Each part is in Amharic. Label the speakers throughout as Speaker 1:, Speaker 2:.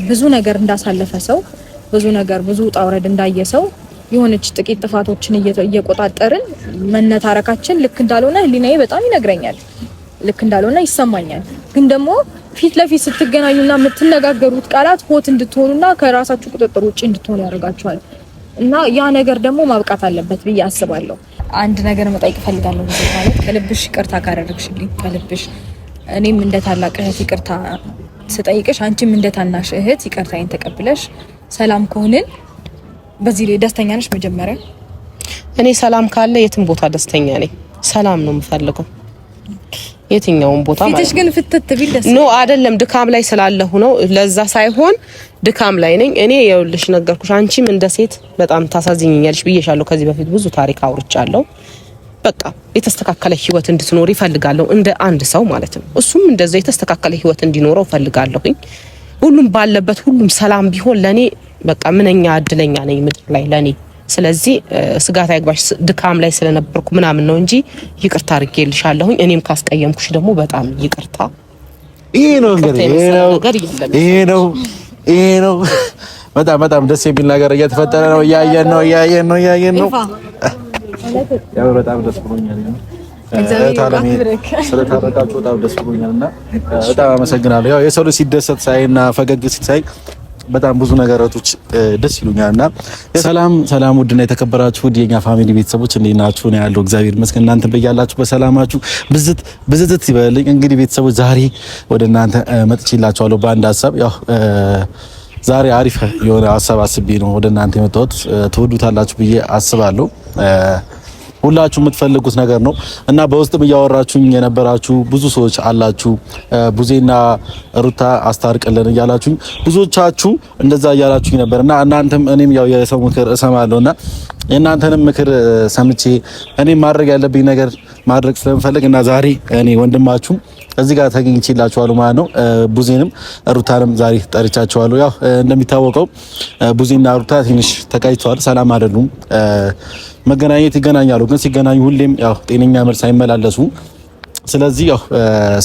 Speaker 1: ብዙ ነገር እንዳሳለፈ ሰው ብዙ ነገር ብዙ ጣውረድ እንዳየ ሰው የሆነች ጥቂት ጥፋቶችን እየቆጣጠርን መነታረካችን ልክ እንዳልሆነ ህሊናዬ በጣም ይነግረኛል። ልክ እንዳልሆነ ይሰማኛል። ግን ደግሞ ፊት ለፊት ስትገናኙና የምትነጋገሩት ቃላት ሆት እንድትሆኑና ከራሳችሁ ቁጥጥር ውጪ እንድትሆኑ ያደርጋችኋል። እና ያ ነገር ደግሞ ማብቃት አለበት ብዬ አስባለሁ። አንድ ነገር መጠየቅ ፈልጋለሁ። ማለት ከልብሽ ይቅርታ ካደረግሽልኝ ከልብሽ እኔም እንደ ታላቅ እህት ይቅርታ ስጠይቅሽ አንቺም እንደ ታናሽ እህት ይቅርታዬን ተቀብለሽ ሰላም ከሆንን በዚህ ላይ ደስተኛ ነሽ? መጀመሪያ
Speaker 2: እኔ ሰላም ካለ የትም ቦታ ደስተኛ ነኝ። ሰላም ነው የምፈልገው የትኛውም ቦታ ማለት ነው።
Speaker 1: ፊትሽ ግን ፍትት ቢል ደስ
Speaker 2: ነው አይደለም? ድካም ላይ ስላለሁ ነው። ለዛ ሳይሆን ድካም ላይ ነኝ እኔ። ይኸውልሽ ነገርኩሽ፣ አንቺም እንደ ሴት በጣም ታሳዝኝኛለሽ ብዬሻለሁ። ከዚህ በፊት ብዙ ታሪክ አውርቻለሁ። በቃ የተስተካከለ ህይወት እንድትኖር ይፈልጋለሁ እንደ አንድ ሰው ማለት ነው። እሱም እንደዛ የተስተካከለ ህይወት እንዲኖረው ፈልጋለሁኝ። ሁሉም ባለበት ሁሉም ሰላም ቢሆን ለኔ በቃ ምንኛ እድለኛ ነኝ ምድር ላይ ለኔ። ስለዚህ ስጋት አይግባሽ፣ ድካም ላይ ስለነበርኩ ምናምን ነው እንጂ ይቅርታ አድርጌልሻለሁኝ። እኔም ካስቀየምኩሽ ደግሞ በጣም ይቅርታ።
Speaker 3: ይሄ ነው በጣም ደስ የሚል ነገር እየተፈጠረ ነው። እያየን ነው። ያው በጣም ደስ ብሎኛል። ስለታረቃችሁ በጣም ደስ ብሎኛልና በጣም አመሰግናለሁ። ያው የሰው ልጅ ሲደሰት ሳይና ፈገግ ሲሳይ በጣም ብዙ ነገራቶች ደስ ይሉኛልና ሰላም ውድና የተከበራችሁ ውድ የኛ ፋሚሊ ቤተሰቦች እንዴት ናችሁ? ነው ያለው። እግዚአብሔር ይመስገን። እናንተ በያላችሁ በሰላማችሁ ብዝት ይበልኝ። እንግዲህ ቤተሰቦች ዛሬ ወደ እናንተ መጥቼላችኋለሁ በአንድ ሀሳብ። ያው ዛሬ አሪፍ የሆነ ሀሳብ አስቤ ነው ወደ እናንተ የመጣሁት። ትወዱታላችሁ ብዬ አስባለሁ። ሁላችሁ የምትፈልጉት ነገር ነው እና በውስጥም እያወራችሁኝ የነበራችሁ ብዙ ሰዎች አላችሁ። ቡዜና ሩታ አስታርቅልን እያላችሁኝ ብዙዎቻችሁ እንደዛ እያላችሁኝ ነበርና እናንተም እኔም ያው የሰው ምክር እሰማለሁና የእናንተንም ምክር ሰምቼ እኔም ማድረግ ያለብኝ ነገር ማድረግ ስለምፈልግ እና ዛሬ እኔ ወንድማችሁ እዚህ ጋር ተገኝቼላችኋለሁ ማለት ነው። ቡዜንም ሩታንም ዛሬ ጠርቻችኋለሁ። ያው እንደሚታወቀው ቡዜና ሩታ ትንሽ ተቃይተዋል፣ ሰላም አይደሉም። መገናኘት ይገናኛሉ፣ ግን ሲገናኙ ሁሌም ያው ጤነኛ መልስ አይመላለሱ። ስለዚህ ያው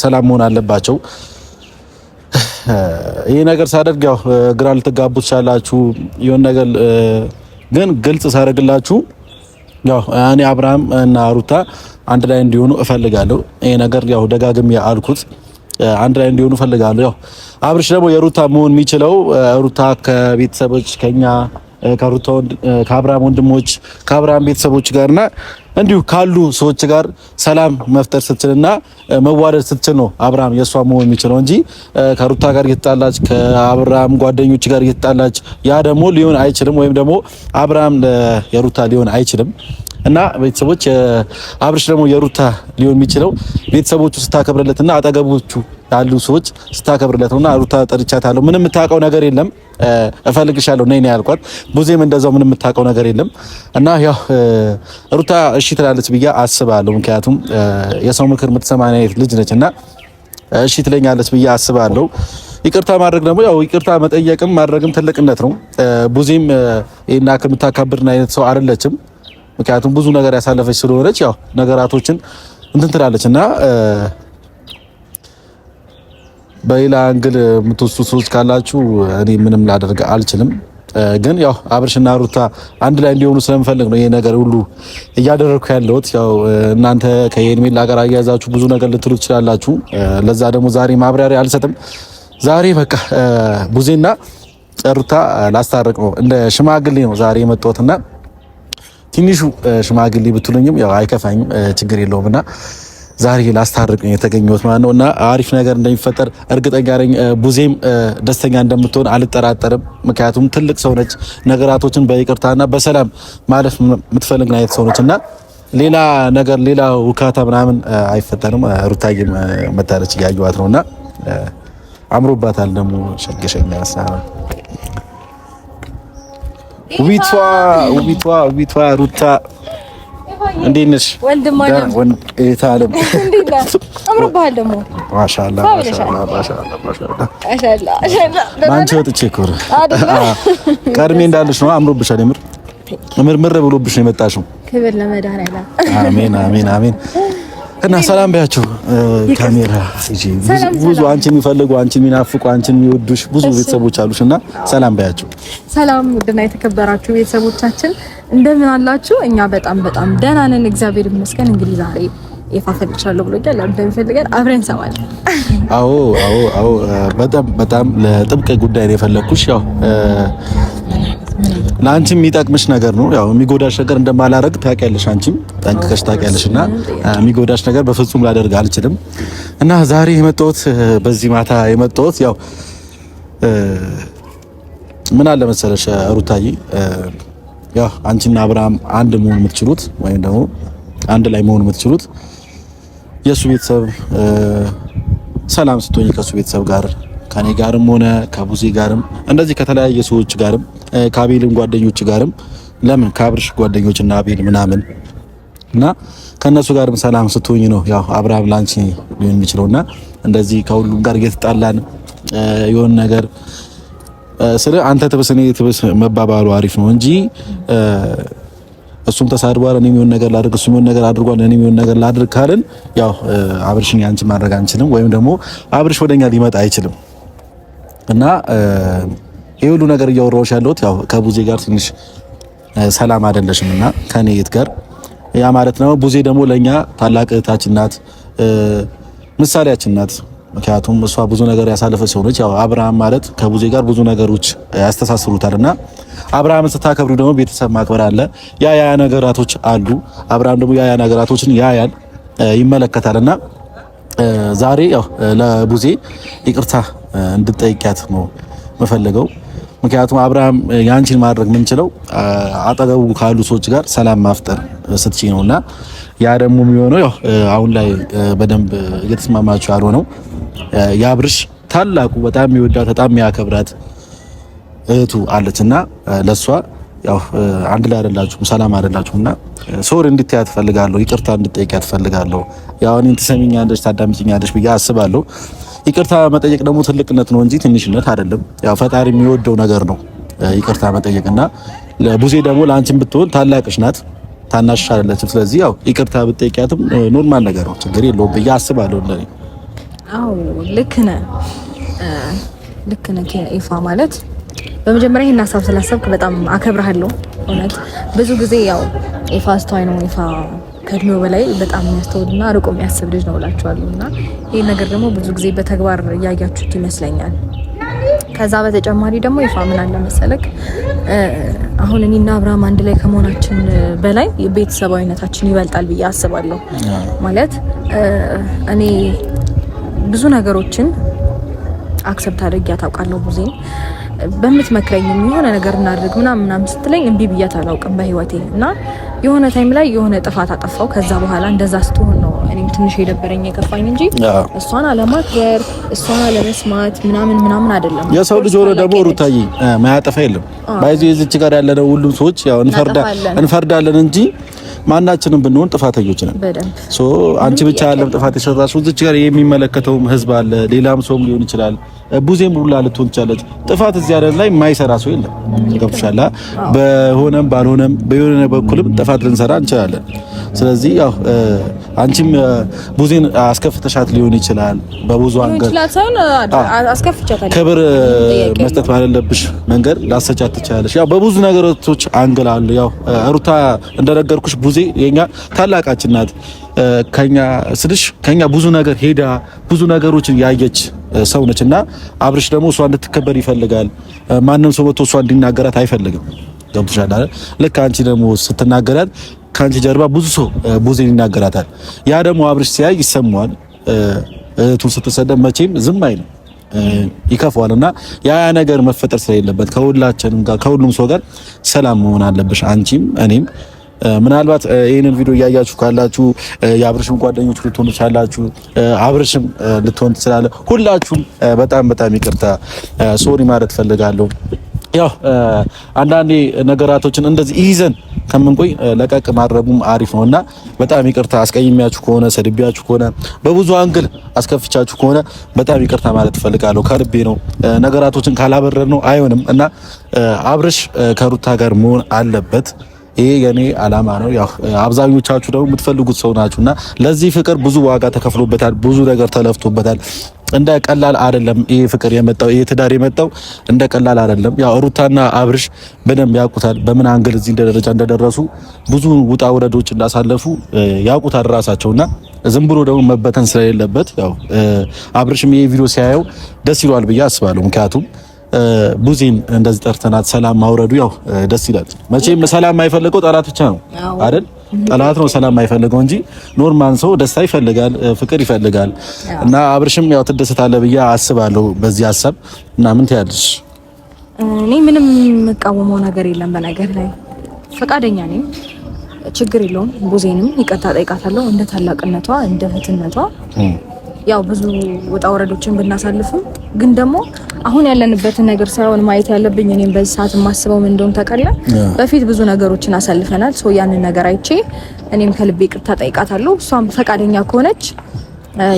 Speaker 3: ሰላም መሆን አለባቸው። ይሄ ነገር ሳደርግ ያው ግራ ልትጋቡ ትችላላችሁ። የሆነ ነገር ግን ግልጽ ሳደርግላችሁ ያው እኔ አብርሃም እና ሩታ አንድ ላይ እንዲሆኑ እፈልጋለሁ። ይሄ ነገር ያው ደጋግሜ አልኩት፣ አንድ ላይ እንዲሆኑ እፈልጋለሁ። ያው አብርሽ ደግሞ የሩታ መሆን የሚችለው ሩታ ከቤተሰቦች ከኛ ከሩታ ከአብርሃም ወንድሞች ከአብርሃም ቤተሰቦች ጋርና እንዲሁ ካሉ ሰዎች ጋር ሰላም መፍጠር ስትችልና መዋደድ ስትችል ነው አብርሃም የሷ መሆን የሚችለው እንጂ ከሩታ ጋር እየተጣላች ከአብርሃም ጓደኞች ጋር እየተጣላች ያ ደግሞ ሊሆን አይችልም። ወይም ደግሞ አብርሃም የሩታ ሊሆን አይችልም። እና ቤተሰቦች አብርሽ ደግሞ የሩታ ሊሆን የሚችለው ቤተሰቦቹ ስታከብርለትና አጠገቦቹ ያሉ ሰዎች ስታከብርለት ነውና ሩታ ጠርቻታለሁ። ምንም የምታውቀው ነገር የለም፣ እፈልግሻለሁ ነይ ነው ያልኳት። ቡዜም እንደዛው ምንም የምታውቀው ነገር የለም እና ያው ሩታ እሺ ትላለች ብዬ አስባለሁ። ምክንያቱም የሰው ምክር የምትሰማ አይነት ልጅ ነችና እሺ ትለኛለች ብዬ አስባለሁ። ይቅርታ ማድረግ ደግሞ ያው ይቅርታ መጠየቅም ማድረግም ትልቅነት ነው። ቡዜም ይሄና ከምታካብርን አይነት ሰው አይደለችም። ምክንያቱም ብዙ ነገር ያሳለፈች ስለሆነች ያው ነገራቶችን እንትን ትላለችና በሌላ አንግል የምትወስዱ ሰዎች ካላችሁ እኔ ምንም ላደርግ አልችልም። ግን ያው አብርሽና ሩታ አንድ ላይ እንዲሆኑ ስለምፈልግ ነው ይሄ ነገር ሁሉ እያደረኩ ያለሁት። ያው እናንተ ከሄርሜላ ጋር አያያዛችሁ ብዙ ነገር ልትሉ ትችላላችሁ። ለዛ ደግሞ ዛሬ ማብራሪያ አልሰጥም። ዛሬ በቃ ቡዜና ሩታ ላስታርቅ ነው፣ እንደ ሽማግሌ ነው ዛሬ የመጣሁትና ትንሹ ሽማግሌ ብትሉኝም ያው አይከፋኝም፣ ችግር የለውምና ዛሬ ላስታርቅ ነው የተገኘሁት ማለት ነውና አሪፍ ነገር እንደሚፈጠር እርግጠኛ ነኝ። ቡዜም ደስተኛ እንደምትሆን አልጠራጠርም። ምክንያቱም ትልቅ ሰው ነች፣ ነገራቶችን በይቅርታና በሰላም ማለፍ የምትፈልግ አይነት ሰው ነችና ሌላ ነገር ሌላ ውካታ ምናምን አይፈጠርም። ሩታዬም መታለች እያየኋት ነውና አምሮባታል። ደግሞ ሸገሸኛ ያሳራ ውቢቷ ሩታ እንዴት ነሽ?
Speaker 1: ወንድማለም
Speaker 3: እህታለም
Speaker 1: እንዴት ነህ? አምሮብሃል ደግሞ
Speaker 3: ማሻአላ። ማንቺ ወጥቼ እኮ ቀድሜ እንዳልሽ ነው። አምሮብሻል። ምር ብሎብሽ ነው የመጣሽው።
Speaker 1: ክብር ለመድኃኒዓለም።
Speaker 3: አሜን። እና ሰላም በያችሁ። ካሜራ እጂ ብዙ አንቺን የሚፈልጉ አንቺን የሚናፍቁ አንቺን የሚወዱሽ ብዙ ቤተሰቦች አሉሽና ሰላም በያችሁ።
Speaker 1: ሰላም ውድና የተከበራችሁ ቤተሰቦቻችን እንደምን አላችሁ? እኛ በጣም ደህና ነን፣ እግዚአብሔር ይመስገን። እንግዲህ ዛሬ ይፋፈልቻለሁ ብሎኛል። እንደምፈልገን አብረን እንሰማለን። አዎ በጣም ለጥብቅ ጉዳይ ነው የፈለኩሽ። ያው ለአንቺም የሚጠቅምሽ ነገር ነው። ያው የሚጎዳሽ ነገር እንደማላረግ ታውቂያለሽ፣ አንቺም ጠንቅቀሽ ታውቂያለሽና የሚጎዳሽ ነገር በፍጹም ላደርግ አልችልም። እና ዛሬ የመጣሁት በዚህ ማታ የመጣሁት ያው ምን አለ መሰለሽ ሩታዬ፣ ያው አንቺና አብርሃም አንድ መሆን የምትችሉት ወይም ደግሞ አንድ ላይ መሆን የምትችሉት የሱ ቤተሰብ ሰላም ስትሆኝ ከሱ ቤተሰብ ጋር ከኔ ጋርም ሆነ ከቡዜ ጋርም እንደዚህ ከተለያየ ሰዎች ጋርም ከአቤልም ጓደኞች ጋርም ለምን ከአብርሽ ጓደኞች እና አቤል ምናምን እና ከነሱ ጋርም ሰላም ስትሆኝ ነው ያው አብርሃም ላንቺ ሊሆን የሚችለውና እንደዚህ ከሁሉም ጋር እየተጣላን የሆነ ነገር ስለ አንተ ትብስ እኔ ትብስ መባባሉ አሪፍ ነው እንጂ እሱም ተሳድቧል እኔም የሆነ ነገር ላድርግ እሱም የሆነ ነገር አድርጓል እኔም የሆነ ነገር ላድርግ ካልን ያው አብርሽን ያንቺ ማድረግ አንችልም፣ ወይም ደግሞ አብርሽ ወደኛ ሊመጣ አይችልም። እና ይሄ ሁሉ ነገር እያወራሁሽ ያለሁት ያው ከቡዜ ጋር ትንሽ ሰላም አይደለሽም እና ከኔ እህት ጋር ያ ማለት ነው። ቡዜ ደግሞ ለኛ ታላቅ እህታችን ናት፣ ምሳሌያችን ናት። ምክንያቱም እሷ ብዙ ነገር ያሳለፈች ሰው ነች። ያው አብርሃም ማለት ከቡዜ ጋር ብዙ ነገሮች ያስተሳስሩታልና አብርሃምን ስታከብሩ ደግሞ ቤተሰብ ማክበር አለ። ያ ነገራቶች አሉ። አብርሃም ደግሞ ያ ነገራቶችን ያያል ይመለከታልና ዛሬ ያው ለቡዜ ይቅርታ እንድጠይቂያት ነው መፈለገው። ምክንያቱም አብርሃም ያንቺን ማድረግ ምንችለው አጠገቡ ካሉ ሰዎች ጋር ሰላም ማፍጠር ስትችይ ነውና ያ ደግሞ የሚሆነው ያው አሁን ላይ በደንብ እየተስማማችሁ ያልሆነው የአብርሽ ታላቁ በጣም የሚወዳት በጣም የሚያከብራት እህቱ አለችና ለሷ ያው አንድ ላይ አይደላችሁም፣ ሰላም አይደላችሁምና ሶሪ እንድትያት ፈልጋለሁ፣ ይቅርታ እንድትጠይቂያት ፈልጋለሁ። ያው እኔን ትሰሚኛለሽ ታዳምጪኛለሽ ብዬ አስባለሁ። ይቅርታ መጠየቅ ደግሞ ትልቅነት ነው እንጂ ትንሽነት አይደለም። ያው ፈጣሪ የሚወደው ነገር ነው ይቅርታ መጠየቅና ለቡዜ ደግሞ ለአንቺም ብትሆን ታላቅሽ ናት፣ ታናሽሽ አይደለችም። ስለዚህ ያው ይቅርታ ብትጠይቂያትም ኖርማል ነገር ነው፣ ችግር የለውም ብዬ አስባለሁ እንደኔ። አዎ ልክ ነህ ኢፋ ማለት በመጀመሪያ ይሄን ሀሳብ ስላሰብክ በጣም አከብርሃለሁ። እውነት ብዙ ጊዜ ያው ኢፋ አስተዋይ ነው፣ ኢፋ ከእድሜው በላይ በጣም የሚያስተውልና ርቆ የሚያስብ ልጅ ነው እላችኋለሁና ይሄ ነገር ደግሞ ብዙ ጊዜ በተግባር እያያችሁት ይመስለኛል። ከዛ በተጨማሪ ደግሞ ኢፋ ምን አለ መሰለክ አሁን እኔና አብርሃም አንድ ላይ ከመሆናችን በላይ ቤተሰባዊነታችን ይበልጣል ብዬ አስባለሁ። ማለት እኔ ብዙ ነገሮችን አክሰፕት አድርጌያት አውቃለሁ። ቡዜን በምትመክረኝ የሆነ ነገር እናድርግ ምናምን ስትለኝ እምቢ ብያት አላውቅም በህይወቴ እና የሆነ ታይም ላይ የሆነ ጥፋት አጠፋው። ከዛ በኋላ እንደዛ ስትሆን ነው እኔም ትንሽ የደበረኝ የከፋኝ እንጂ እሷን አለማክበር እሷን አለመስማት ምናምን አይደለም።
Speaker 3: የሰው ልጅ ሆኖ ደግሞ ሩታዬ ማያጠፋ የለም። ባይዚ እዚች ጋር ያለነው ሁሉም ሰዎች ያው እንፈርዳለን እንጂ ማናችንም ብንሆን ጥፋተኞች ነን። ሶ አንቺ ብቻ ያለም ጥፋት የሰራሽው እዚች ጋር የሚመለከተውም ህዝብ አለ፣ ሌላም ሰውም ሊሆን ይችላል። ቡዜም ሁላ ልትሆን ትችላለች። ጥፋት እዚህ አይደል ላይ የማይሰራ ሰው የለም። ገብቶሻል? በሆነም ባልሆነም በየሆነ በኩልም ጥፋት ልንሰራ እንችላለን። ስለዚህ ያው አንቺም ቡዜን አስከፍተሻት ሊሆን ይችላል። በብዙ አንገር ክብር መስጠት ባለለብሽ መንገድ ላሰጫት ትችላለሽ። ያው በብዙ ነገሮች አንገል አሉ። ያው ሩታ እንደነገርኩሽ ቡዜ የኛ ታላቃችን ናት። ከኛ ብዙ ነገር ሄዳ ብዙ ነገሮችን ያየች ሰው ነችና አብርሽ ደግሞ እሷ እንድትከበር ይፈልጋል። ማንም ሰው መጥቶ እሷ እንዲናገራት አይፈልግም። ገብቶሻል አይደል? ልክ አንቺ ደግሞ ስትናገራት ካንቺ ጀርባ ብዙ ሰው ቡዜን ይናገራታል። ያ ደግሞ አብርሽ ሲያይ ይሰማዋል። እህቱን ስትሰደብ መቼም ዝም አይልም፣ ይከፋዋልና ያ ነገር መፈጠር ስለሌለበት ከሁላችንም ጋር ከሁሉም ሰው ጋር ሰላም መሆን አለብሽ አንቺም እኔም። ምናልባት ይሄንን ቪዲዮ እያያችሁ ካላችሁ የአብርሽም ጓደኞች ልትሆኑ ትችላላችሁ፣ አብርሽም ልትሆን ትችላለ። ሁላችሁም በጣም ይቅርታ ሶሪ ማለት ፈልጋለሁ። ያው አንዳንዴ ነገራቶችን እንደዚህ ይዘን ከምንቆይ ለቀቅ ማድረጉም አሪፍ ነውና በጣም ይቅርታ አስቀይሜያችሁ ከሆነ ሰድቢያችሁ ከሆነ በብዙ አንግል አስከፍቻችሁ ከሆነ በጣም ይቅርታ ማለት ፈልጋለሁ። ከልቤ ነው። ነገራቶችን ካላበረር ነው አይሆንም እና አብርሽ ከሩታ ጋር መሆን አለበት። ይሄ የኔ አላማ ነው። ያው አብዛኞቻችሁ ደግሞ የምትፈልጉት ሰው ናችሁና ለዚህ ፍቅር ብዙ ዋጋ ተከፍሎበታል፣ ብዙ ነገር ተለፍቶበታል። እንደ ቀላል አይደለም ይሄ ፍቅር የመጣው ይሄ ትዳር የመጣው እንደ ቀላል አይደለም። ያው ሩታና አብርሽ በደንብ ያውቁታል፣ በምን አንግል እዚህ ደረጃ እንደደረሱ ብዙ ውጣ ውረዶች እንዳሳለፉ ያውቁታል ራሳቸውና ዝም ብሎ ደግሞ መበተን ስለሌለበት ያው አብርሽም ይሄ ቪዲዮ ሲያየው ደስ ይሏል ብዬ አስባለሁ። ምክንያቱም ቡዚን እንደዚህ ጠርተናት ሰላም ማውረዱ ያው ደስ ይላል። መቼም ሰላም የማይፈልገው ጠላት ብቻ ነው አይደል? ጠላት ነው ሰላም የማይፈልገው እንጂ ኖርማል ሰው ደስታ ይፈልጋል፣ ፍቅር ይፈልጋል። እና አብርሽም ያው ትደሰታለህ ብዬ አስባለሁ በዚህ ሀሳብ። እና ምን ትያለሽ?
Speaker 1: እኔ ምንም የምቃወመው ነገር የለም። በነገር ላይ ፈቃደኛ ነኝ፣ ችግር የለውም። ቡዜንም ይቅርታ ጠይቃታለሁ እንደ ታላቅነቷ እንደ እህትነቷ። ያው ብዙ ውጣ ወረዶችን ብናሳልፍም ግን ደግሞ አሁን ያለንበትን ነገር ሳይሆን ማየት ያለብኝ እኔም በዚህ ሰዓት የማስበው ምን እንደሆነ ታውቃለህ? በፊት ብዙ ነገሮችን አሳልፈናል። ሶ ያንን ነገር አይቼ እኔም ከልቤ ይቅርታ ጠይቃታለሁ። እሷም ፈቃደኛ ከሆነች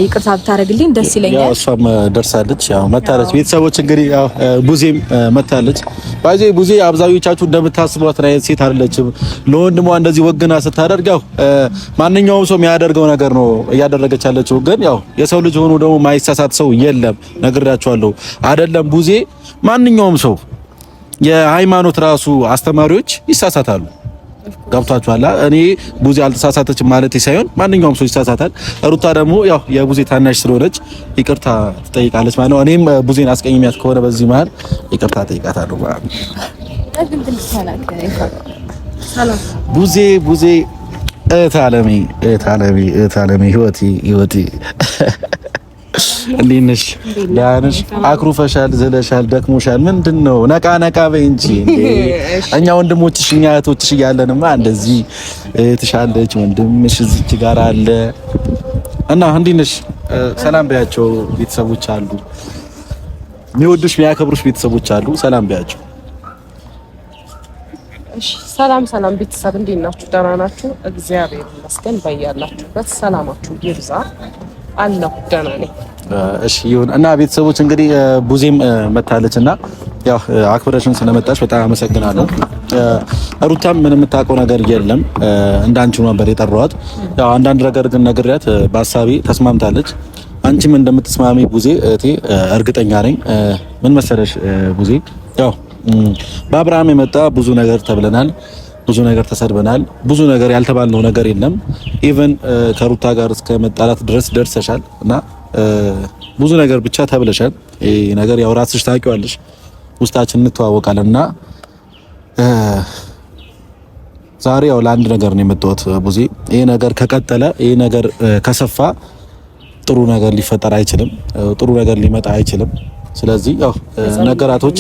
Speaker 1: ይቅርታ ብታረግልኝ ደስ ይለኛል።
Speaker 3: ያው እሷም ደርሳለች፣ ያው መታለች። ቤተሰቦች እንግዲህ ያው ቡዜም መታለች። ባይዜ ቡዜ አብዛኞቻችሁ እንደምታስቡት አይነት ሴት አይደለችም። ለወንድሟ እንደዚህ ወግና ስታደርግ ያው ማንኛውም ሰው የሚያደርገው ነገር ነው እያደረገች ያለችው። ግን ያው የሰው ልጅ ሆኖ ደግሞ ማይሳሳት ሰው የለም። ነግራችኋለሁ አይደለም ቡዜ፣ ማንኛውም ሰው የሃይማኖት ራሱ አስተማሪዎች ይሳሳታሉ። ገብቷችኋል? እኔ ቡዜ አልተሳሳተችም ማለት ሳይሆን ማንኛውም ሰው ይሳሳታል። ሩታ ደግሞ ያው የቡዜ ታናሽ ስለሆነች ይቅርታ ትጠይቃለች ማለት ነው። እኔም ቡዜን አስቀይሚያት ከሆነ በዚህ መሀል ይቅርታ ጠይቃታለሁ ማለት ነው። ቡዜ እታለሚ ህይወቴ እንዴት ነሽ? ደህና ነሽ? አክሩፈሻል፣ ዝለሻል፣ ደክሞሻል። ምንድነው? ነቃ ነቃ በይ እንጂ እኛ ወንድሞችሽ እኛ እህቶችሽ እያለንማ እንደዚህ እህትሻለች፣ ወንድምሽ እዚች ጋር አለ እና እንዴት ነሽ? ሰላም በያቸው ቤተሰቦች አሉ፣ የሚወዱሽ የሚያከብሩሽ ቤተሰቦች አሉ። ሰላም በያቸው።
Speaker 2: እሺ ሰላም ቤተሰብ እንዴት ናችሁ? ደህና ናችሁ? እግዚአብሔር ይመስገን። በያላችሁበት ሰላማችሁ ይብዛ። አለሁ ደህና ነኝ።
Speaker 3: እሺ ይሁን እና ቤተሰቦች እንግዲህ ቡዜም መታለችና ያው አክብረሽን ስለመጣሽ በጣም አመሰግናለሁ። ሩታም ምንም የምታውቀው ነገር የለም፣ እንዳንቺ ነበር የጠራኋት። ያው አንዳንድ ነገር ግን ነግሬያት በሀሳቤ ተስማምታለች። አንቺም እንደምትስማሚ ቡዜ እቴ እርግጠኛ ነኝ። ምን መሰለሽ ቡዜ፣ ያው በአብርሃም የመጣ ብዙ ነገር ተብለናል፣ ብዙ ነገር ተሰድበናል። ብዙ ነገር ያልተባልነው ነገር የለም። ኢቭን ከሩታ ጋር እስከ መጣላት ድረስ ደርሰሻል እና ብዙ ነገር ብቻ ተብለሻል። ይሄ ነገር ያው ራስሽ ታውቂዋለሽ፣ ውስጣችን እንተዋወቃለንና ዛሬ ያው ለአንድ ነገር ነው የመጣሁት ቡዜ። ይሄ ነገር ከቀጠለ፣ ይሄ ነገር ከሰፋ ጥሩ ነገር ሊፈጠር አይችልም፣ ጥሩ ነገር ሊመጣ አይችልም። ስለዚህ ያው ነገራቶች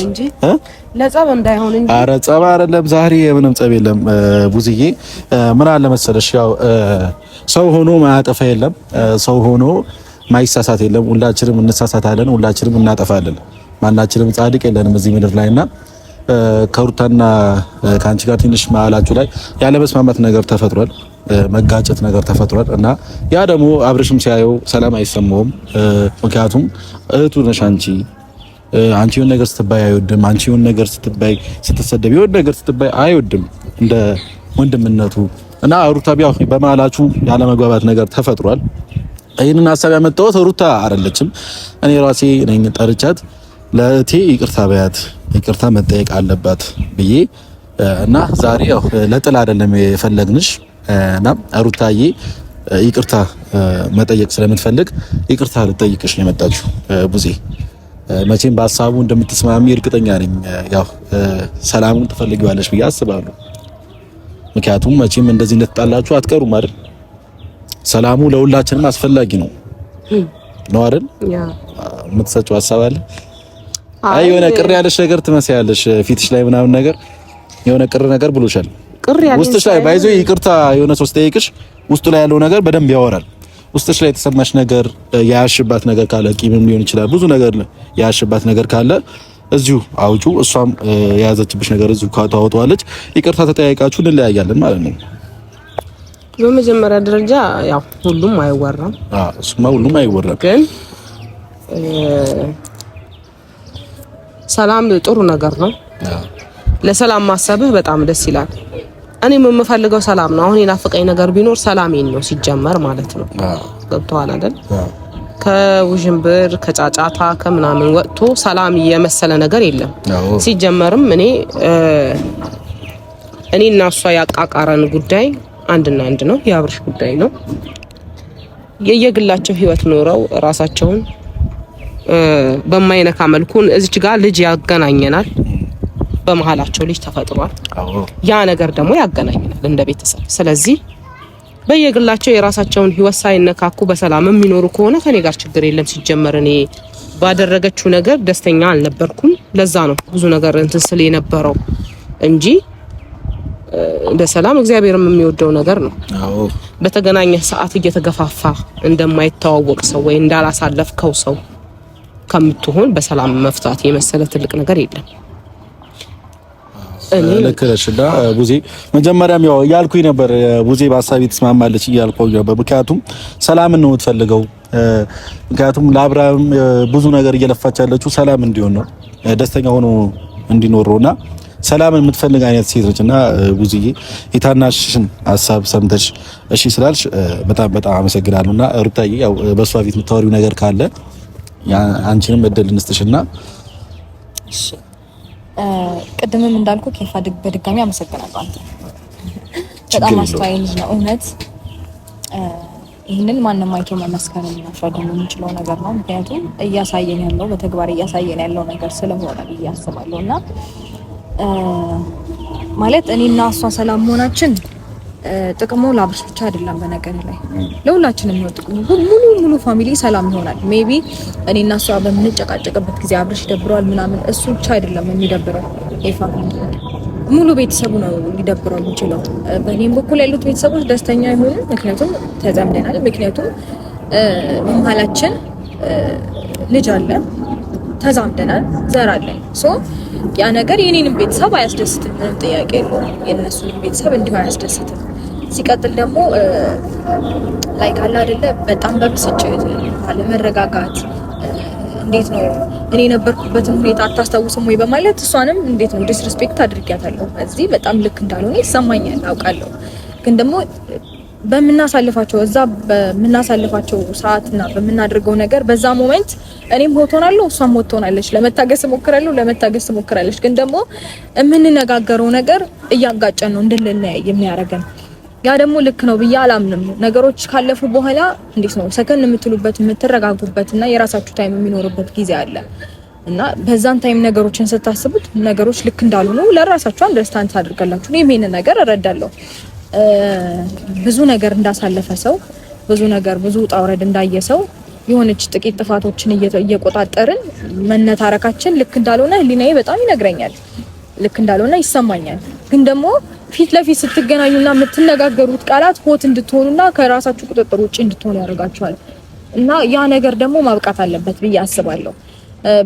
Speaker 2: ለጸብ እንዳይሆን እንጂ
Speaker 3: ኧረ ጸብ አይደለም ዛሬ ምንም ጸብ የለም ቡዝዬ። ምን አለ መሰለሽ ያው ሰው ሆኖ ማያጠፋ የለም፣ ሰው ሆኖ ማይሳሳት የለም። ሁላችንም እንሳሳታለን፣ ሁላችንም እናጠፋለን። ማናችንም ጻድቅ የለንም እዚህ ምድር ላይና ከሩታና ከአንቺ ጋር ትንሽ መሀላችሁ ላይ ያለ መስማማት ነገር ተፈጥሯል፣ መጋጨት ነገር ተፈጥሯል እና ያ ደግሞ አብርሽም ሲያየው ሰላም አይሰማውም። ምክንያቱም እህቱ ነሽ አንቺ የሆነ ነገር ስትባይ አይወድም። አንቺ የሆነ ነገር ስትባይ ስትሰደብ የሆነ ነገር ስትባይ አይወድም እንደ ወንድምነቱ እና ሩታ ቢያው በመሀላችሁ ያለ መግባባት ነገር ተፈጥሯል። ይሄንን ሀሳብ ያመጣሁት ሩታ አይደለችም፣ እኔ ራሴ ነኝ ጠርቻት ለእቴ ይቅርታ በያት፣ ይቅርታ መጠየቅ አለባት ብዬ እና ዛሬ ያው ለጥል አይደለም የፈለግንሽ እና ሩታዬ ይቅርታ መጠየቅ ስለምትፈልግ ይቅርታ ልጠይቅሽ ነው የመጣችው ቡዜ። መቼም በሀሳቡ እንደምትስማሚ እርግጠኛ ነኝ። ያው ሰላሙን ትፈልጊዋለሽ ብዬ አስባለሁ። ምክንያቱም መቼም እንደዚህ እንደተጣላችሁ አትቀሩም አይደል? ሰላሙ ለሁላችንም አስፈላጊ ነው አይደል? የምትሰጪው ሀሳብ አለ? አይ የሆነ ቅር ያለሽ ነገር ትመስያለሽ ፊትሽ ላይ ምናምን ነገር የሆነ ቅር ነገር ብሎሻል ውስጥሽ ላይ ባይዞ ይቅርታ የሆነ ሰው ሲጠይቅሽ ውስጡ ላይ ያለው ነገር በደንብ ያወራል። ውስጥሽ ላይ የተሰማሽ ነገር ያያሽባት ነገር ካለ ቂምም ሊሆን ይችላል፣ ብዙ ነገር ያያሽባት ነገር ካለ እዚሁ አውጩ። እሷም የያዘችብሽ ነገር እዚሁ ታወጣዋለች። ይቅርታ ተጠያይቃችሁ እንለያያለን ማለት ነው።
Speaker 2: በመጀመሪያ ደረጃ ያው ሁሉም አይወራም።
Speaker 3: እሱማ ሁሉም አይወራም፣
Speaker 2: ግን ሰላም ጥሩ ነገር ነው። ለሰላም ማሰብህ በጣም ደስ ይላል። እኔ የምፈልገው ሰላም ነው። አሁን የናፈቀኝ ነገር ቢኖር ሰላሜን ነው ሲጀመር ማለት ነው። ገብቶሃል አይደል? ከውዥንብር ከጫጫታ ከምናምን ወጥቶ ሰላም የመሰለ ነገር የለም። ሲጀመርም እኔ እና እሷ ያቃቃረን ጉዳይ አንድና አንድ ነው፣ የአብርሽ ጉዳይ ነው። የየግላቸው ህይወት ኖረው ራሳቸውን በማይነካ መልኩ እዚች ጋር ልጅ ያገናኘናል። በመሃላቸው ልጅ ተፈጥሯል። ያ ነገር ደግሞ ያገናኘናል እንደ ቤተሰብ። ስለዚህ በየግላቸው የራሳቸውን ህይወት ሳይነካኩ በሰላም የሚኖሩ ከሆነ ከኔ ጋር ችግር የለም። ሲጀመር እኔ ባደረገችው ነገር ደስተኛ አልነበርኩም። ለዛ ነው ብዙ ነገር እንትን ስለ የነበረው እንጂ በሰላም እግዚአብሔርም የሚወደው ነገር ነው። በተገናኘ ሰዓት እየተገፋፋ እንደማይተዋወቅ ሰው ወይ እንዳላሳለፍከው ሰው ከምትሆን በሰላም መፍታት የመሰለ ትልቅ ነገር የለም።
Speaker 3: ለከለሽዳ ቡዜ መጀመሪያም ያው ያልኩኝ ነበር ቡዜ በሐሳቤ ተስማማለች እያልኩኝ ነበር። ምክንያቱም ሰላምን ነው የምትፈልገው። ምክንያቱም ለአብርሃም ብዙ ነገር እየለፋች ያለችው ሰላም እንዲሆን ነው፣ ደስተኛ ሆኖ እንዲኖር ነውና ሰላምን የምትፈልግ አይነት ሴት ነችና ቡዜዬ የታናሽሽን ሐሳብ ሰምተሽ እሺ ስላልሽ በጣም በጣም አመሰግናለሁና ሩታዬ ያው በሷ ፊት የምታወሪው ነገር ካለ አንቺንም እድል እንስጥሽና
Speaker 1: እሺ ቅድምም እንዳልኩ ከፋ በድጋሚ አመሰግናለሁ። አንተ በጣም አስተዋይ ልጅ ነው እውነት። ይሄንን ማንንም አይቶ መመስከር የሚያሻግረው የሚችለው ነገር ነው። ምክንያቱም እያሳየን ያለው በተግባር እያሳየን ያለው ነገር ስለሆነ እያስባለሁና ማለት እኔና እሷ ሰላም መሆናችን ጥቅሙ ለአብርሽ ብቻ አይደለም፣ በነገር ላይ ለሁላችንም ነው ጥቅሙ። ሙሉ ፋሚሊ ሰላም ይሆናል። ሜቢ እኔና እሷ በምንጨቃጨቅበት ጊዜ አብርሽ ይደብረዋል ምናምን፣ እሱ ብቻ አይደለም የሚደብረው፣ የፋሚሊ ሙሉ ቤተሰቡ ነው ሊደብረው የሚችለው። በእኔም በኩል ያሉት ቤተሰቦች ደስተኛ ይሆኑ፣ ምክንያቱም ተዛምደናል። ምክንያቱም በመሀላችን ልጅ አለ፣ ተዛምደናል፣ ዘር አለን። ሶ ያ ነገር የኔንም ቤተሰብ አያስደስትም፣ ምንም ጥያቄ የለውም። የነሱንም ቤተሰብ እንዲሁ አያስደስትም። ሲቀጥል ደግሞ ላይ ካለ አይደለ በጣም በብስጭት አለመረጋጋት፣ እንዴት ነው እኔ የነበርኩበትን ሁኔታ አታስታውስም ወይ በማለት እሷንም እንዴት ነው ዲስሪስፔክት አድርጊያታለሁ። እዚህ በጣም ልክ እንዳልሆነ ይሰማኛል፣ አውቃለሁ። ግን ደግሞ በምናሳልፋቸው በምናሳልፋቸው ሰዓትና በምናደርገው ነገር በዛ ሞመንት እኔም ሆቶናለሁ እሷም ሆቶናለች። ለመታገስ ሞክራለች። ግን ደግሞ የምንነጋገረው ነገር እያጋጨን ነው እንድንለያይ የሚያደርገን። ያ ደግሞ ልክ ነው ብዬ አላምንም። ነገሮች ካለፉ በኋላ እንዴት ነው ሰከን የምትሉበት የምትረጋጉበትና የራሳችሁ ታይም የሚኖርበት ጊዜ አለ እና በዛን ታይም ነገሮችን ስታስቡት ነገሮች ልክ እንዳልሆኑ ለራሳችሁ አንደርስታንድ ታደርጋላችሁ። እኔም ይሄንን ነገር እረዳለሁ። ብዙ ነገር እንዳሳለፈ ሰው ብዙ ውጣ ውረድ እንዳየ ሰው የሆነች ጥቂት ጥፋቶችን እየቆጣጠርን መነታረካችን ልክ እንዳልሆነ ህሊናዬ በጣም ይነግረኛል፣ ልክ እንዳልሆነ ይሰማኛል። ግን ደግሞ ፊት ለፊት ስትገናኙና የምትነጋገሩት ቃላት ሆት እንድትሆኑና ከራሳችሁ ቁጥጥር ውጪ እንድትሆኑ ያደርጋችኋል እና ያ ነገር ደግሞ ማብቃት አለበት ብዬ አስባለሁ።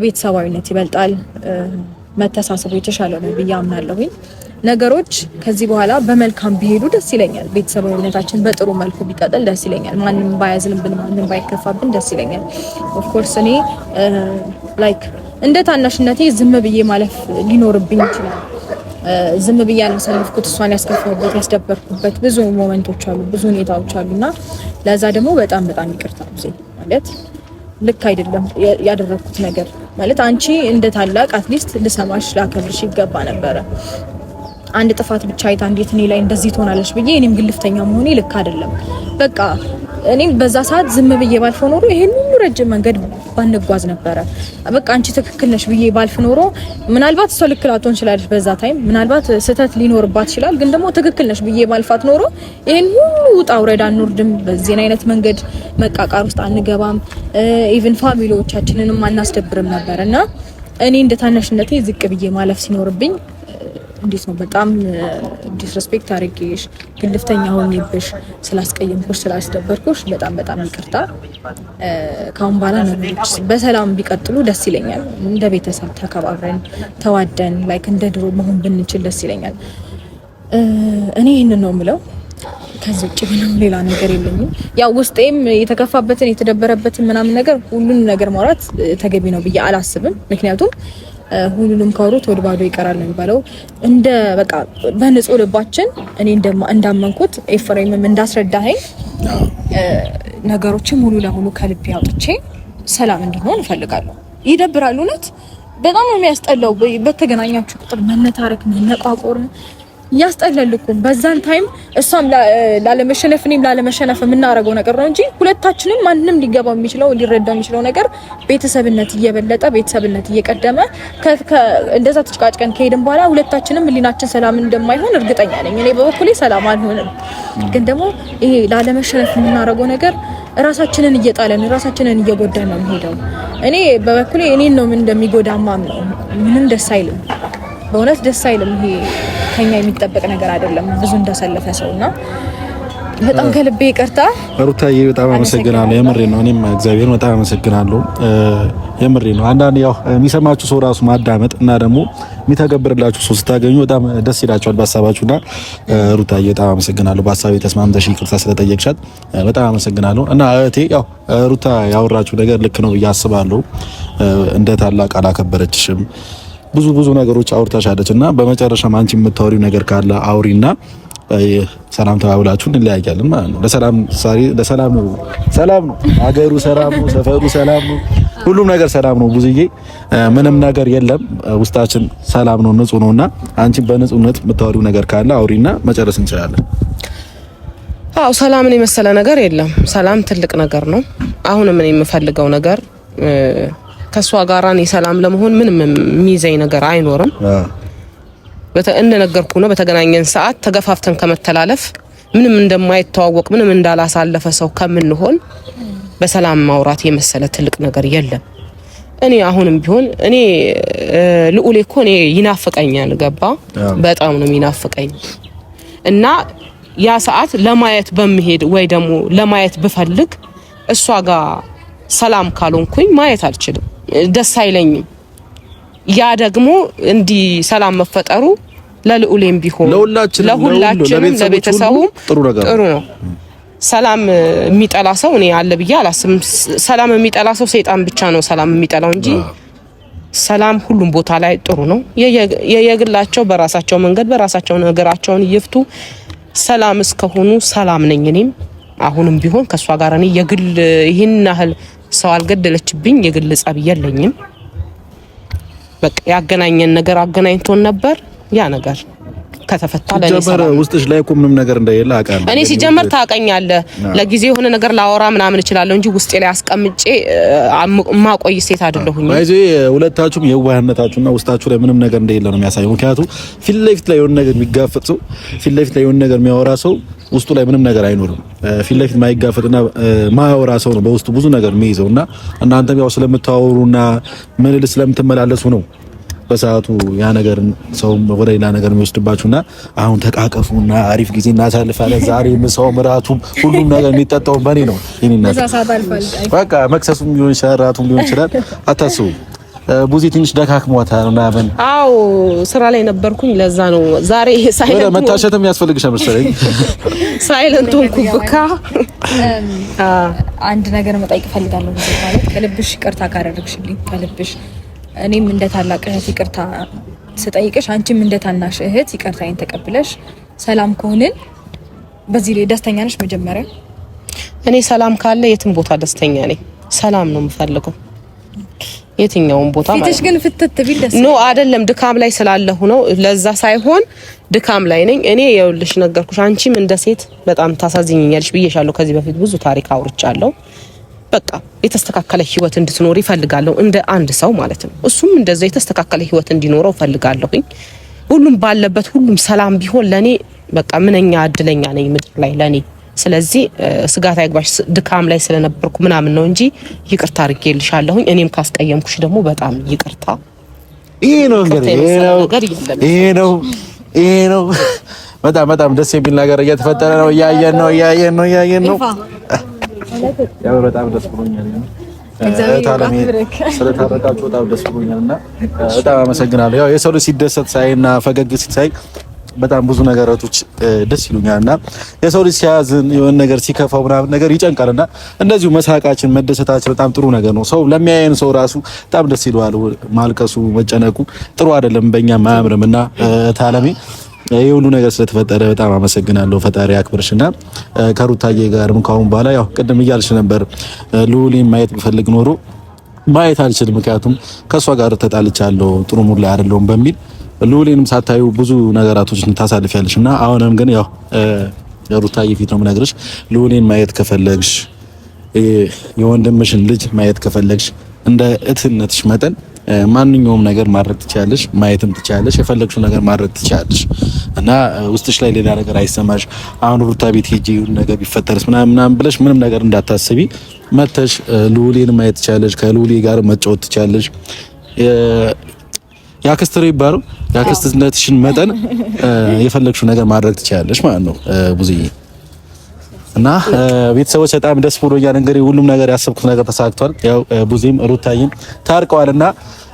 Speaker 1: ቤተሰባዊነት ይበልጣል፣ መተሳሰቡ የተሻለ ነው ብዬ አምናለሁኝ። ነገሮች ከዚህ በኋላ በመልካም ቢሄዱ ደስ ይለኛል። ቤተሰባዊነታችን በጥሩ መልኩ ቢቀጥል ደስ ይለኛል። ማንንም ባያዝንብን፣ ማንንም ባይከፋብን ደስ ይለኛል። ኦፍ ኮርስ እኔ ላይክ እንደ ታናሽነቴ ዝም ብዬ ማለፍ ሊኖርብኝ ይችላል። ዝም ብዬ ያልሰለፍኩት እሷን ያስከፋሁበት ያስደበርኩበት ብዙ ሞመንቶች አሉ፣ ብዙ ሁኔታዎች አሉና ለዛ ደግሞ በጣም ይቅርታ ማለት ልክ አይደለም ያደረኩት ነገር ማለት አንቺ እንደ ታላቅ አትሊስት ልሰማሽ ላከብርሽ ይገባ ነበረ። አንድ ጥፋት ብቻ አይታ እንዴት እኔ ላይ እንደዚህ ትሆናለች ብዬ እኔም ግልፍተኛ መሆኔ ልክ አይደለም። በቃ እኔም በዛ ሰዓት ዝም ብዬ ባልፍ ኖሮ ይሄን ሁሉ ረጅም መንገድ ባንጓዝ ነበረ። በቃ አንቺ ትክክል ነሽ ብዬ ባልፍ ኖሮ ምናልባት እሷ ልክ ላትሆን ይችላልሽ፣ በዛ ታይም ምናልባት ስህተት ሊኖርባት ይችላል። ግን ደግሞ ትክክል ነሽ ብዬ ባልፋት ኖሮ ይሄን ሁሉ ውጣ ውረድ አንወርድም፣ በዚህ አይነት መንገድ መቃቃር ውስጥ አንገባም፣ ኢቭን ፋሚሊዎቻችንንም አናስደብርም ነበርና እኔ እንደ ታናሽነቴ ዝቅ ብዬ ማለፍ ሲኖርብኝ እንዴት ነው በጣም ዲስሪስፔክት አድርጌሽ ግልፍተኛ ሆኜብሽ ስላስቀየምኩሽ ስላስደበርኩሽ በጣም ይቅርታ። ካሁን በኋላ ነገሮች በሰላም ቢቀጥሉ ደስ ይለኛል። እንደ ቤተሰብ ተከባብረን ተዋደን ላይክ እንደ ድሮ መሆን ብንችል ደስ ይለኛል። እኔ ይሄንን ነው የምለው። ከዚህ ውጭ ምንም ሌላ ነገር የለኝም። ያው ውስጤም የተከፋበትን የተደበረበትን ምናምን ነገር ሁሉን ነገር ማውራት ተገቢ ነው ብዬ አላስብም። ምክንያቱም ሁሉንም ካወሩት ወደ ባዶ ይቀራል ነው የሚባለው። እንደ በቃ በንጹህ ልባችን እኔ እንዳመንኩት ኤፍሬምም እንዳስረዳኸኝ ነገሮችን ሙሉ ለሙሉ ከልቤ አውጥቼ ሰላም እንዲሆን እፈልጋለሁ። ይደብራል እውነት በጣም ነው የሚያስጠላው። በተገናኛችሁ ቁጥር መነታረክ መነቋቆር ያስጠላል እኮ በዛን ታይም እሷም ላለመሸነፍ እኔም ላለመሸነፍ የምናረገው ነገር ነው እንጂ ሁለታችንም ማንንም ሊገባው የሚችለው ሊረዳው የሚችለው ነገር ቤተሰብነት እየበለጠ ቤተሰብነት እየቀደመ እንደዛ ተጨቃጭቀን ከሄድን በኋላ ሁለታችንም ህሊናችን ሰላም እንደማይሆን እርግጠኛ ነኝ። እኔ በበኩሌ ሰላም አልሆንም። ግን ደግሞ ይሄ ላለመሸነፍ የምናረገው ነገር ራሳችንን እየጣለን ራሳችንን እየጎዳን ነው የሚሄደው። እኔ በበኩሌ እኔን ነው ምን እንደሚጎዳማም ነው። ምንም ደስ አይልም፣ በእውነት ደስ አይልም። ይሄ ከኛ የሚጠበቅ ነገር አይደለም። ብዙ እንዳሰለፈ ሰውና በጣም ከልቤ ይቅርታ
Speaker 3: ሩታዬ፣ በጣም አመሰግናለሁ። የምሬ ነው። እኔም እግዚአብሔር በጣም አመሰግናለሁ። የምሬ ነው። አንዳንድ ያው የሚሰማችሁ ሰው ራሱ ማዳመጥ እና ደግሞ የሚተገብርላችሁ ሰው ስታገኙ በጣም ደስ ይላችኋል በሀሳባችሁና ሩታዬ በጣም አመሰግናለሁ። በሀሳቤ ተስማምተሽ ይቅርታ ስለጠየቅሻት በጣም አመሰግናለሁ። እና እህቴ ያው ሩታ ያወራችሁ ነገር ልክ ነው ብዬ አስባለሁ። እንደ ታላቅ አላከበረችሽም። ብዙ ነገሮች አውርታሻለች እና በመጨረሻም አንቺ የምታወሪው ነገር ካለ አውሪና ሰላም ተባብላችሁ እንለያያለን ማለት ነው። ለሰላም ነው ሀገሩ ሰላም ነው፣ ሰፈሩ ሰላም ነው፣ ሁሉም ነገር ሰላም ነው። ብዙዬ ምንም ነገር የለም፣ ውስጣችን ሰላም ነው፣ ንጹህ ነውና አንቺ በንጹህነት የምታወሪው ነገር ካለ አውሪና መጨረስ እንችላለን።
Speaker 2: አዎ ሰላምን የመሰለ ነገር የለም። ሰላም ትልቅ ነገር ነው። አሁንም እኔ የምፈልገው ነገር ከሷ ጋር እኔ ሰላም ለመሆን ምንም የሚይዘኝ ነገር አይኖርም። እንደነገርኩ ነው። በተገናኘን ሰዓት ተገፋፍተን ከመተላለፍ ምንም እንደማይተዋወቅ ምንም እንዳላሳለፈ ሰው ከምንሆን በሰላም ማውራት የመሰለ ትልቅ ነገር የለም። እኔ አሁንም ቢሆን እኔ ልዑሌ እኮ እኔ ይናፍቀኛል፣ ገባ? በጣም ነው የሚናፍቀኝ እና ያ ሰዓት ለማየት በመሄድ ወይ ደግሞ ለማየት ብፈልግ እሷ ጋር ሰላም ካልሆንኩኝ ማየት አልችልም፣ ደስ አይለኝም። ያ ደግሞ እንዲህ ሰላም መፈጠሩ ለልዑሌም ቢሆን ለሁላችንም ለቤተሰቡም ጥሩ ነው። ሰላም የሚጠላ ሰው እኔ አለ ብዬ አላስብም። ሰላም የሚጠላ ሰው ሰይጣን ብቻ ነው ሰላም የሚጠላው እንጂ ሰላም ሁሉም ቦታ ላይ ጥሩ ነው። የየግላቸው በራሳቸው መንገድ በራሳቸው ነገራቸውን ይፍቱ። ሰላም እስከሆኑ ሰላም ነኝ እኔም አሁንም ቢሆን ከሷ ጋር እኔ የግል ይሄን ያህል ሰው አልገደለችብኝ፣ የግል ጸብ የለኝም። በቃ ያገናኘን ነገር አገናኝቶን ነበር። ያ ነገር ከተፈታ ለኔ ሰላም
Speaker 3: ውስጥሽ ላይ እኮ ምንም ነገር እንደሌለ አውቃለሁ።
Speaker 2: እኔ ሲጀመር ታውቀኛለህ፣ ለጊዜ የሆነ ነገር ላወራ ምናምን እችላለሁ እንጂ ውስጤ ላይ አስቀምጬ ማቆይ ሴት አይደለሁኝ።
Speaker 3: አይዞ ሁለታችሁም የዋህነታችሁና ውስጣችሁ ላይ ምንም ነገር እንደሌለ ነው የሚያሳየው። ምክንያቱም ፊት ለፊት ላይ የሆነ ነገር የሚጋፈጥ ሰው፣ ፊት ለፊት ላይ የሆነ ነገር የሚያወራ ሰው ውስጡ ላይ ምንም ነገር አይኖርም። ፊት ለፊት ማይጋፈጥና ማያወራ ሰው ነው በውስጡ ብዙ ነገር የሚይዘውና እናንተም ያው ስለምታወሩና ምን ስለምትመላለሱ ነው በሰዓቱ ያ ነገር ሰው ወደ ሌላ ነገር የሚወስድባችሁና አሁን ተቃቀፉና አሪፍ ጊዜ እናሳልፋለን። ዛሬ ምሳው ምራቱም ሁሉም ነገር የሚጠጣው በኔ ነው። በቃ መክሰሱም ሊሆን ይችላል፣ ራቱም ሊሆን ይችላል። አታስቡ። ቡዚ ትንሽ ደካክሟታል እና ምን
Speaker 2: አው ስራ ላይ ነበርኩኝ። ለዛ ነው ዛሬ ሳይለንት
Speaker 3: መታሸትም ያስፈልግሽ መሰለኝ።
Speaker 2: ሳይለንት ሆንኩብካ።
Speaker 1: አንድ ነገር መጠየቅ ፈልጋለሁ። ማለት ከልብሽ ይቅርታ ካደረግሽልኝ ከልብሽ እኔም እንደ ታላቅ እህት ይቅርታ ስጠይቅሽ አንቺም እንደ ታናሽ እህት ይቅርታዬን ተቀብለሽ ሰላም ከሆንን በዚህ ላይ ደስተኛ ነሽ? መጀመሪያ
Speaker 2: እኔ ሰላም ካለ የትም ቦታ ደስተኛ ነኝ። ሰላም ነው የምፈልገው የትኛውን ቦታ ማለት ነው። ግን ፍትት ቢል ደስ ነው አይደለም። ድካም ላይ ስላለሁ ነው። ለዛ ሳይሆን ድካም ላይ ነኝ እኔ። ይኸውልሽ ነገርኩሽ፣ አንቺም እንደ ሴት በጣም ታሳዝኝኛለሽ ብዬሻለሁ። ከዚህ በፊት ብዙ ታሪክ አውርቻለሁ። በቃ የተስተካከለ ህይወት እንድትኖር ይፈልጋለሁ እንደ አንድ ሰው ማለት ነው። እሱም እንደዛ የተስተካከለ ህይወት እንዲኖረው ፈልጋለሁኝ። ሁሉም ባለበት ሁሉም ሰላም ቢሆን ለኔ በቃ ምንኛ እድለኛ ነኝ ምድር ላይ ለኔ። ስለዚህ ስጋት አይግባሽ፣ ድካም ላይ ስለነበርኩ ምናምን ነው እንጂ ይቅርታ አድርጌልሻለሁኝ። እኔም ካስቀየምኩሽ ደግሞ በጣም ይቅርታ።
Speaker 3: ይሄ ነው እንግዲህ ይሄ ነው በጣም ደስ የሚል ነገር እየተፈጠረ ነው። እያየን ነው ያው በጣም ደስ ብሎኛል። ስለታረቃችሁ በጣም ደስ ብሎኛልና በጣም አመሰግናለሁ። ያው የሰው ልጅ ሲደሰት ሳይና ፈገግ ሲል ሳይ በጣም ብዙ ነገራቶች ደስ ይሉኛልና የሰው ልጅ ሲያዝን የሆነ ነገር ሲከፋው ምናምን ነገር ይጨንቃልና እንደዚሁ መሳቃችን መደሰታችን በጣም ጥሩ ነገር ነው። ሰው ለሚያየን ሰው ራሱ በጣም ደስ ይለዋል። ማልቀሱ መጨነቁ ጥሩ አይደለም፣ በእኛም አያምርምና ታለሚ ይሄ ሁሉ ነገር ስለተፈጠረ በጣም አመሰግናለሁ። ፈጣሪ ያክብርሽና ከሩታዬ ጋርም ካሁን በኋላ ያው ቅድም እያልሽ ነበር ልዑልን ማየት ብፈልግ ኖሮ ማየት አልችልም፣ ምክንያቱም ከሷ ጋር ተጣልቻለሁ ጥሩ ሙድ ላይ አይደለሁም በሚል ልዑልንም ሳታዩ ብዙ ነገራቶችን ታሳልፊያለሽና አሁንም ግን ያው ሩታዬ ፊት ነው የምነግርሽ፣ ልዑልን ማየት ከፈለግሽ የወንድምሽን ልጅ ማየት ከፈለግሽ እንደ እህትነትሽ መጠን ማንኛውም ነገር ማድረግ ትችያለሽ፣ ማየትም ትችያለሽ፣ የፈለግሽው ነገር ማድረግ ትችያለሽ እና ውስጥሽ ላይ ሌላ ነገር አይሰማሽ። አሁን ሩታ ቤት ሄጂ ነገር ቢፈጠርስ ምናምን ብለሽ ምንም ነገር እንዳታስቢ፣ መተሽ ልዑልን ማየት ትችያለሽ፣ ከልዑል ጋር መጫወት ትችያለሽ። ያክስትሪ ይባሉ ያክስትነትሽን መጠን የፈለግሽው ነገር ማድረግ ትችያለሽ ማለት ነው ብዙዬ። እና ቤተሰቦች በጣም ደስ ብሎኛል። እንግዲህ ሁሉም ነገር ያሰብኩት ነገር ተሳክቷል። ያው ቡዚም ሩታዬም ታርቀዋልና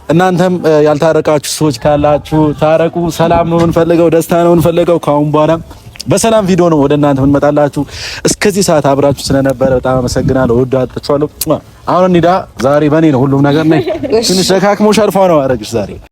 Speaker 3: እናንተም ያልታረቃችሁ ሰዎች ካላችሁ ታረቁ። ሰላም ነው የምንፈልገው፣ ደስታ ነው የምንፈልገው። ካሁን በኋላ በሰላም ቪዲዮ ነው ወደ እናንተ የምንመጣላችሁ። እስከዚህ ሰዓት አብራችሁ ስለነበረ በጣም አመሰግናለሁ። ወዳችኋለሁ። አሁን እንሂዳ። ዛሬ በኔ ነው ሁሉም ነገር ነኝ። ትንሽ ደካክሞሻል። ፋ ነው አረግሽ ዛሬ